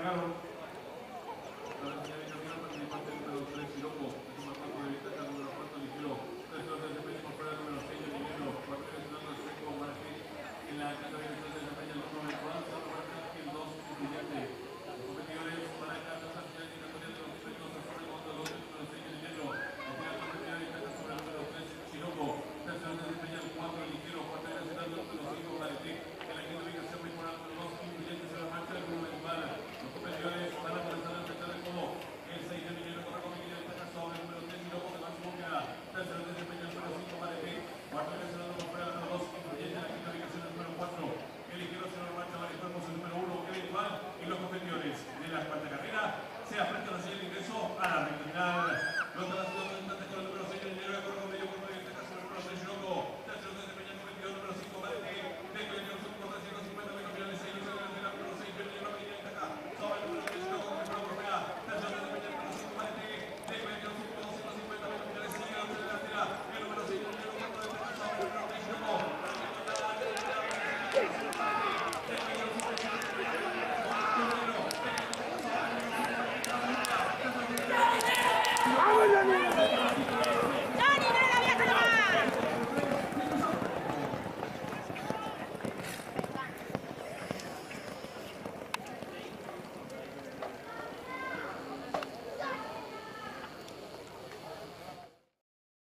cargaron. La señorita Mira, participante número 3, Siroco. Número 4 de Vista, número 4, Ligero. 3 de desempeño por fuera, número 6, de Ligero. 4 de Seco, Martín. En la categoría de desempeño, el número 4, el 2, Suficiente. Los competidores para el caso de la ciudad de los sueños, se forman contra los número 6, de Ligero. El final competidor de Vista, sobre el número 3, Siroco. 3 de desempeño, el 4, Ligero. 4 de desempeño, el número 5, Martín. En la quinta ubicación, mejorando el 2, Suficiente, se la marcha del número de Iguala. Los competidores van a comenzar a enfrentar de como el 6 de Millero contra Comiguilla de Taca sobre el número 3 y luego de máximo queda. Tercero de desempeño el número 5 para el cuarto de desempeño por fuera el número 2 Influyente en la quinta ubicación el número 4. El ligero se lo marcha para el cuerpo el número 1 Kevin Juan y los competidores de la cuarta carrera se afrontan así el ingreso a la recta final. Los de la ciudad de Tante con el número 6 el ligero de Corro Medio con el Taca sobre el número 6 Chiroco. Tercero de desempeño el competidor número 5 para el de Colegio Sur por 350 metros finales 6 de la número 6 el ligero de Taca sobre el número 6 Chiroco con el número por fuera. Tercero de desempeño el número 5 para el de Colegio Sur por 250 metros finales 6 de la delantera el número 6 el ligero con el Taca sobre el número 6 Chiroco. ¡Vamos,